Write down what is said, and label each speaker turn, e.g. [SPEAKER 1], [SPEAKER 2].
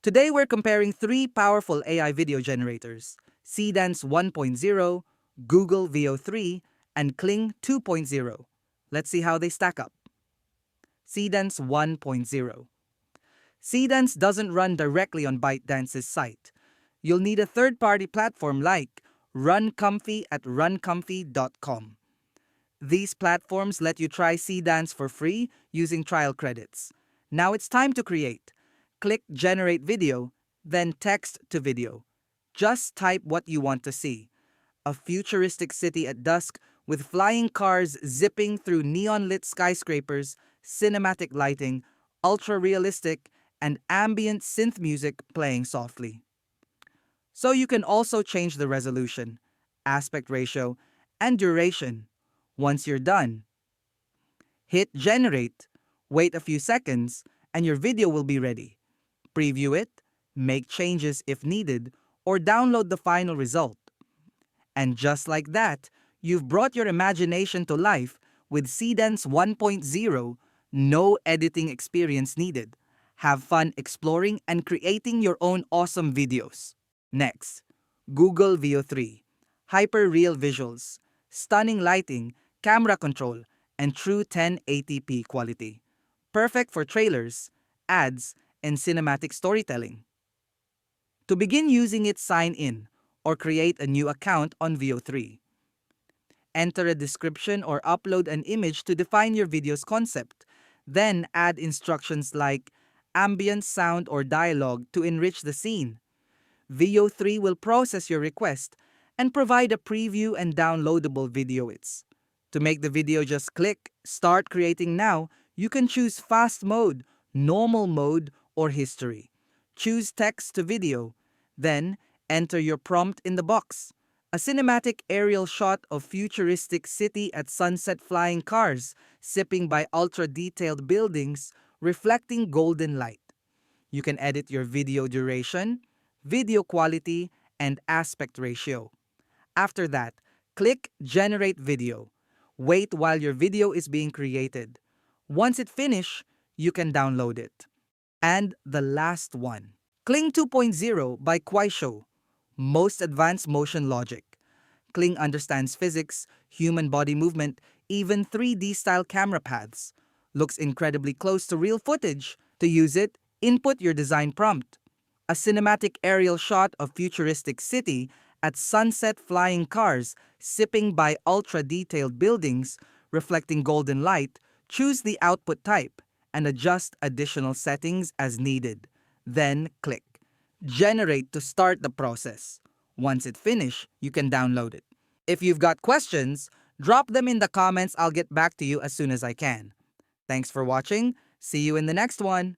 [SPEAKER 1] Today we're comparing three powerful AI video generators: Seedance 1.0, Google VEO 3, and Kling 2.0. Let's see how they stack up. Seedance 1.0. Seedance doesn't run directly on ByteDance's site. You'll need a third-party platform like RunComfy at runcomfy.com. These platforms let you try Seedance for free using trial credits. Now it's time to create. Click Generate Video, then Text to Video. Just type what you want to see. A futuristic city at dusk with flying cars zipping through neon-lit skyscrapers, cinematic lighting, ultra-realistic, and ambient synth music playing softly. So you can also change the resolution, aspect ratio, and duration. Once you're done, hit Generate, wait a few seconds, and your video will be ready. Preview it, make changes if needed, or download the final result. And just like that, you've brought your imagination to life with Seedance 1.0, no editing experience needed. Have fun exploring and creating your own awesome videos. Next, Google VEO 3. Hyper-real visuals, stunning lighting, camera control, and true 1080p quality. Perfect for trailers, ads, and cinematic storytelling. To begin using it, sign in or create a new account on VEO 3. Enter a description or upload an image to define your video's concept. Then add instructions like ambient sound or dialogue to enrich the scene. VEO 3 will process your request and provide a preview and downloadable video. To make the video, just click Start Creating Now. You can choose Fast Mode, Normal Mode, or History. Choose Text to Video. Then, enter your prompt in the box. A cinematic aerial shot of futuristic city at sunset, flying cars, zipping by ultra-detailed buildings, reflecting golden light. You can edit your video duration, video quality, and aspect ratio. After that, click Generate Video. Wait while your video is being created. Once it finishes, you can download it. And the last one, Kling 2.0 by Kuaishou. Most advanced motion logic. Kling understands physics, human body movement, even 3D-style camera paths. Looks incredibly close to real footage. To use it, input your design prompt. A cinematic aerial shot of futuristic city at sunset, flying cars, zipping by ultra-detailed buildings, reflecting golden light. Choose the output type and adjust additional settings as needed. Then click Generate to start the process. Once it finishes, you can download it. If you've got questions, drop them in the comments. I'll get back to you as soon as I can. Thanks for watching. See you in the next one.